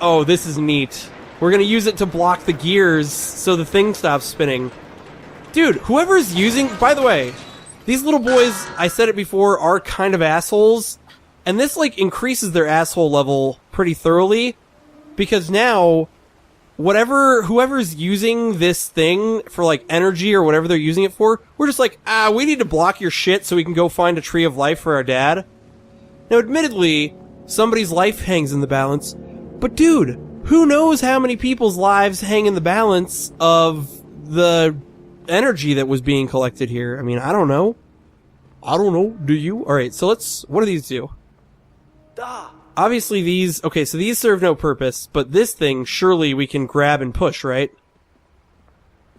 Oh, this is neat. We're gonna use it to block the gears so the thing stops spinning. Dude, whoever's using... By the way, these little boys, I said it before, are kind of assholes. And this, like, increases their asshole level pretty thoroughly. Because now, whoever's using this thing for, like, energy or whatever they're using it for, we're just like, we need to block your shit so we can go find a tree of life for our dad. Now, admittedly, somebody's life hangs in the balance. But dude, who knows how many people's lives hang in the balance of the energy that was being collected here? I mean, I don't know. I don't know. Do you? Alright, so what do these do? Obviously these... Okay, so these serve no purpose, but this thing, surely we can grab and push, right?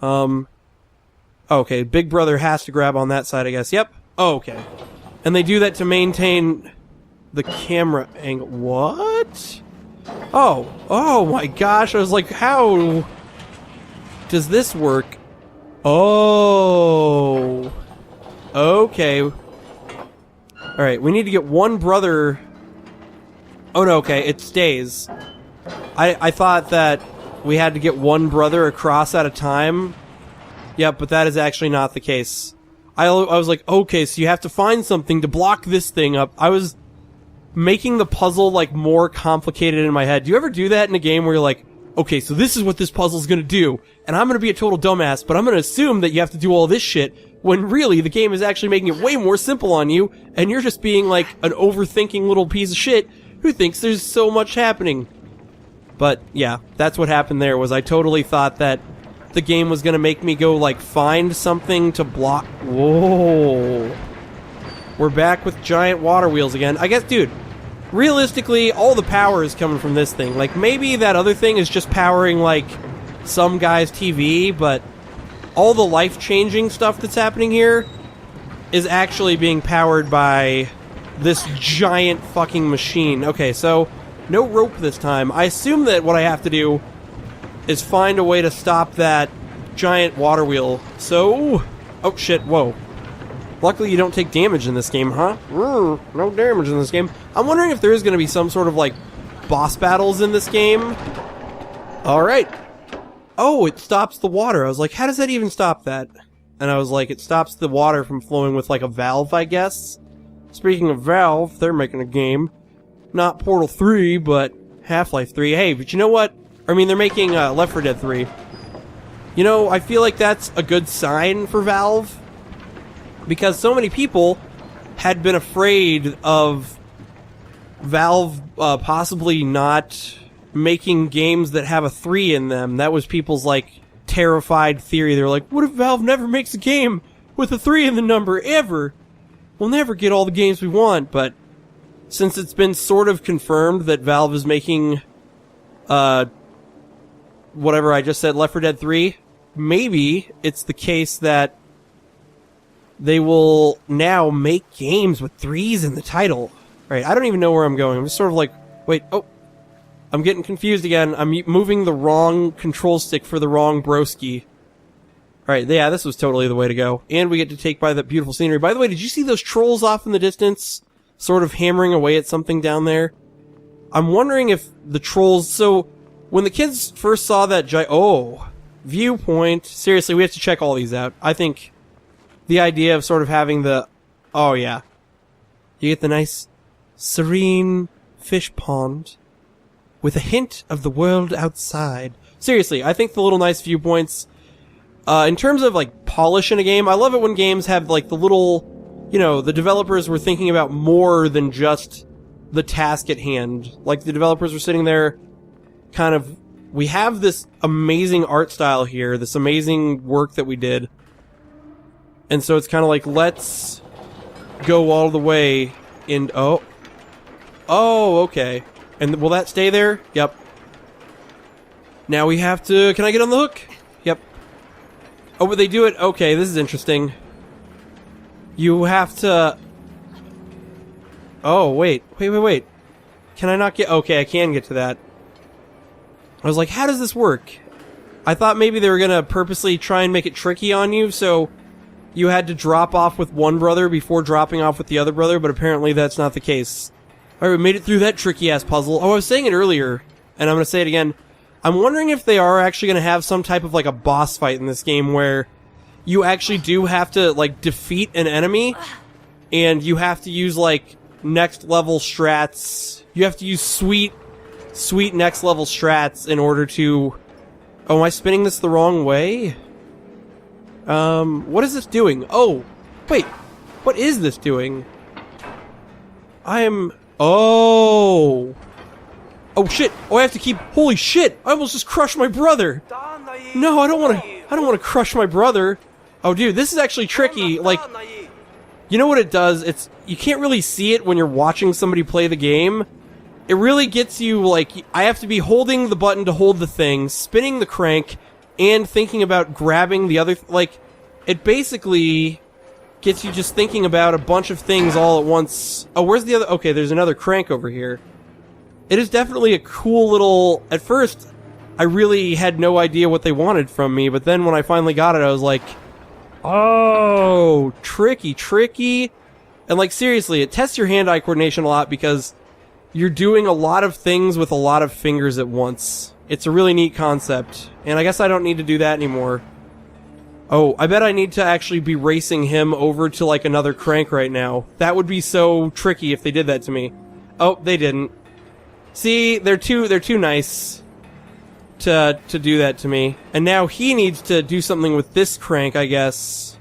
Okay, Big Brother has to grab on that side, I guess. Yep. Oh, okay. And they do that to maintain the camera angle. What? Oh my gosh, I was like, how does this work? Oh. Okay. Alright, we need to get one brother... Oh no, okay, it stays. I thought that we had to get one brother across at a time. Yep, but that is actually not the case. I was like, okay, so you have to find something to block this thing up. I was making the puzzle, like, more complicated in my head. Do you ever do that in a game where you're like, okay, so this is what this puzzle's gonna do, and I'm gonna be a total dumbass, but I'm gonna assume that you have to do all this shit, when really the game is actually making it way more simple on you, and you're just being like an overthinking little piece of shit who thinks there's so much happening. But yeah, that's what happened there, was I totally thought that the game was gonna make me go, like, find something to block. Whoa. We're back with giant water wheels again. I guess, dude, realistically, all the power is coming from this thing. Like, maybe that other thing is just powering, like, some guy's TV, but all the life-changing stuff that's happening here is actually being powered by this giant fucking machine. Okay, so no rope this time. I assume that what I have to do is find a way to stop that giant water wheel. So... Oh, shit, whoa. Luckily you don't take damage in this game, huh? No damage in this game. I'm wondering if there is going to be some sort of, like, boss battles in this game. Alright. Oh, it stops the water. I was like, how does that even stop that? And I was like, it stops the water from flowing with, like, a valve, I guess? Speaking of Valve, they're making a game. Not Portal 3, but Half-Life 3. Hey, but you know what? I mean, they're making Left 4 Dead 3. You know, I feel like that's a good sign for Valve. Because so many people had been afraid of Valve possibly not making games that have a 3 in them. That was people's, like, terrified theory. They were like, what if Valve never makes a game with a 3 in the number, ever? We'll never get all the games we want. But since it's been sort of confirmed that Valve is making, whatever I just said, Left 4 Dead 3, maybe it's the case that they will now make games with 3s in the title. Right, I don't even know where I'm going. I'm just sort of like, wait, oh. I'm getting confused again. I'm moving the wrong control stick for the wrong broski. Alright, yeah, this was totally the way to go. And we get to take by that beautiful scenery. By the way, did you see those trolls off in the distance? Sort of hammering away at something down there? I'm wondering if the trolls... So, when the kids first saw that viewpoint. Seriously, we have to check all these out. I think the idea of sort of having the... Oh, yeah. You get the nice, serene fish pond with a hint of the world outside. Seriously, I think the little nice viewpoints... in terms of, like, polish in a game, I love it when games have, like, the little... You know, the developers were thinking about more than just the task at hand. Like, the developers were sitting there kind of... We have this amazing art style here, this amazing work that we did. And so it's kind of like, let's go all the way in... Oh, okay. And will that stay there? Yep. Now we have to... Can I get on the hook? Yep. Oh, but they do it... Okay, this is interesting. You have to... Oh, wait. Wait. Can I not get... Okay, I can get to that. I was like, how does this work? I thought maybe they were gonna purposely try and make it tricky on you, so you had to drop off with one brother before dropping off with the other brother, but apparently that's not the case. Alright, we made it through that tricky-ass puzzle. Oh, I was saying it earlier, and I'm going to say it again, I'm wondering if they are actually going to have some type of, like, a boss fight in this game where you actually do have to, like, defeat an enemy, and you have to use, like, next level strats. You have to use sweet next level strats in order to... Oh, am I spinning this the wrong way? What is this doing? Oh, wait. What is this doing? Oh, shit. Oh, I have to keep... Holy shit! I almost just crushed my brother! No, I don't want to crush my brother. Oh, dude, this is actually tricky. Like, you know what it does? You can't really see it when you're watching somebody play the game. It really gets you, like, I have to be holding the button to hold the thing, spinning the crank, and thinking about grabbing the other... Like, it basically gets you just thinking about a bunch of things all at once. Oh, where's the other... Okay, there's another crank over here. It is definitely a cool little... At first, I really had no idea what they wanted from me, but then when I finally got it, I was like, oh, tricky. And, like, seriously, it tests your hand-eye coordination a lot because you're doing a lot of things with a lot of fingers at once. It's a really neat concept, and I guess I don't need to do that anymore. Oh, I bet I need to actually be racing him over to, like, another crank right now. That would be so tricky if they did that to me. Oh, they didn't. See, they're too nice to do that to me. And now he needs to do something with this crank, I guess.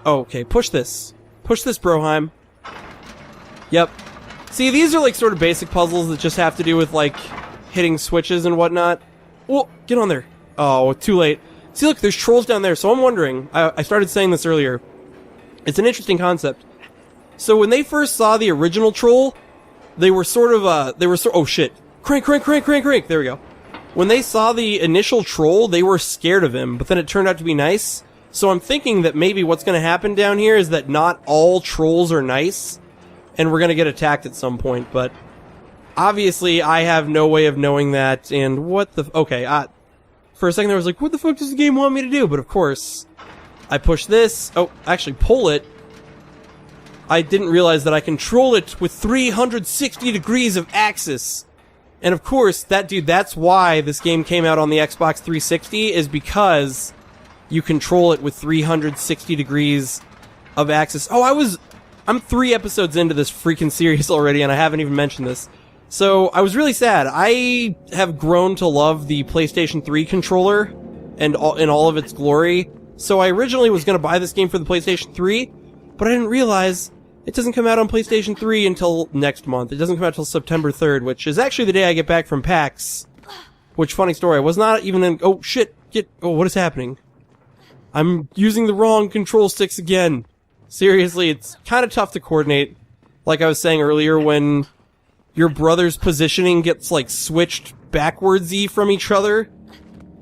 Oh, okay, push this. Push this, Broheim. Yep. See, these are like sort of basic puzzles that just have to do with, like, hitting switches and whatnot. Oh, get on there. Oh, too late. See, look, there's trolls down there, so I'm wondering. I started saying this earlier. It's an interesting concept. So when they first saw the original troll, they were sort of, oh shit. Crank. There we go. When they saw the initial troll, they were scared of him, but then it turned out to be nice. So I'm thinking that maybe what's going to happen down here is that not all trolls are nice, and we're going to get attacked at some point, but obviously I have no way of knowing that, and what the... Okay, for a second there I was like, what the fuck does the game want me to do? But of course, I push this... Oh, actually pull it. I didn't realize that I control it with 360 degrees of axis. And of course, that's why this game came out on the Xbox 360, is because you control it with 360 degrees of axis. Oh, I'm 3 episodes into this freaking series already, and I haven't even mentioned this. So, I was really sad. I have grown to love the PlayStation 3 controller and in all of its glory. So I originally was going to buy this game for the PlayStation 3, but I didn't realize it doesn't come out on PlayStation 3 until next month. It doesn't come out until September 3rd, which is actually the day I get back from PAX. Which, funny story, I was not even in... Oh, shit! Oh, what is happening? I'm using the wrong control sticks again. Seriously, it's kind of tough to coordinate. Like I was saying earlier, when your brother's positioning gets, like, switched backwards-y from each other.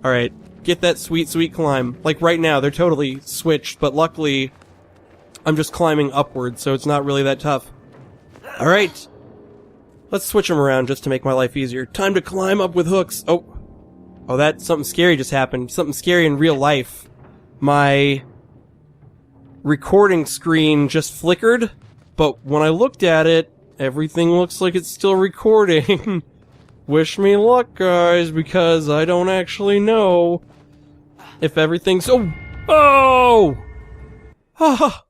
Alright, get that sweet climb. Like, right now, they're totally switched, but luckily, I'm just climbing upwards, so it's not really that tough. Alright. Let's switch them around just to make my life easier. Time to climb up with hooks. Oh, something scary just happened. Something scary in real life. My recording screen just flickered, but when I looked at it, everything looks like it's still recording. Wish me luck, guys, because I don't actually know if everything's... Oh! Ah!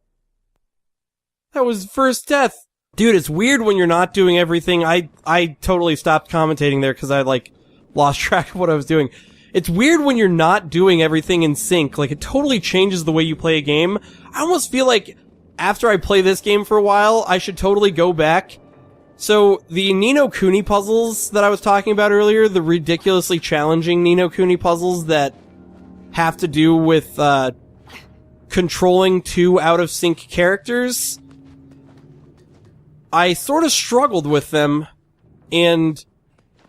That was first death. Dude, it's weird when you're not doing everything. I totally stopped commentating there because I, like, lost track of what I was doing. It's weird when you're not doing everything in sync. Like, it totally changes the way you play a game. I almost feel like after I play this game for a while, I should totally go back. So, the Ni no Kuni puzzles that I was talking about earlier, the ridiculously challenging Ni no Kuni puzzles that have to do with, controlling 2 out-of-sync characters, I sort of struggled with them, and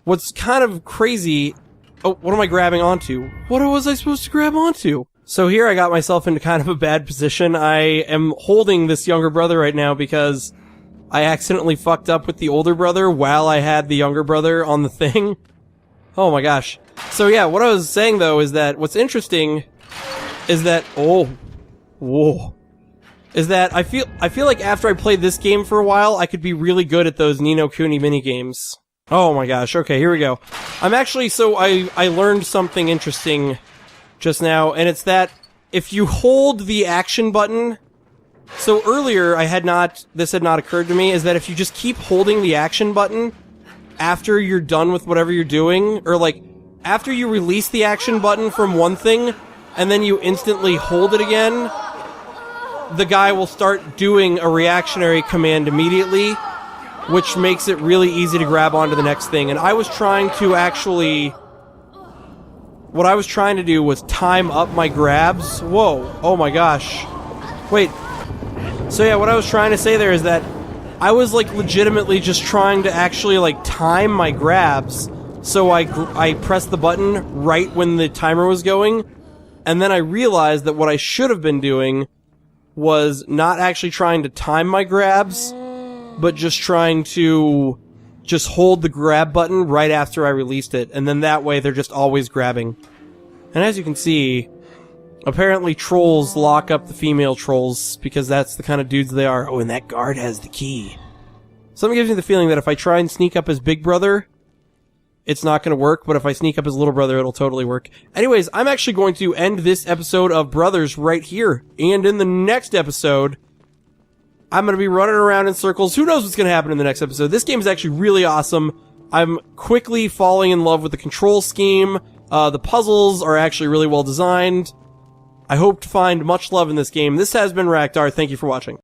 what's kind of crazy... Oh, what am I grabbing onto? What was I supposed to grab onto? So here I got myself into kind of a bad position. I am holding this younger brother right now because I accidentally fucked up with the older brother while I had the younger brother on the thing. Oh my gosh. So yeah, what I was saying though is that what's interesting is that... Oh. Whoa. Is that I feel like after I played this game for a while, I could be really good at those Ni no Kuni minigames. Oh my gosh, okay, here we go. I'm actually, so I learned something interesting just now, and it's that if you hold the action button, so earlier this had not occurred to me, is that if you just keep holding the action button after you're done with whatever you're doing, or like, after you release the action button from one thing, and then you instantly hold it again, the guy will start doing a reactionary command immediately, which makes it really easy to grab onto the next thing. And I was trying to actually... What I was trying to do was time up my grabs. Whoa. Oh my gosh. Wait. So yeah, what I was trying to say there is that I was like legitimately just trying to actually like time my grabs. So I pressed the button right when the timer was going. And then I realized that what I should have been doing was not actually trying to time my grabs, but just trying to just hold the grab button right after I released it, and then that way they're just always grabbing. And as you can see, apparently trolls lock up the female trolls, because that's the kind of dudes they are. Oh, and that guard has the key. Something gives me the feeling that if I try and sneak up as Big Brother, it's not going to work, but if I sneak up as Little Brother, it'll totally work. Anyways, I'm actually going to end this episode of Brothers right here, and in the next episode, I'm going to be running around in circles. Who knows what's going to happen in the next episode? This game is actually really awesome. I'm quickly falling in love with the control scheme. The puzzles are actually really well designed. I hope to find much love in this game. This has been Raktar. Thank you for watching.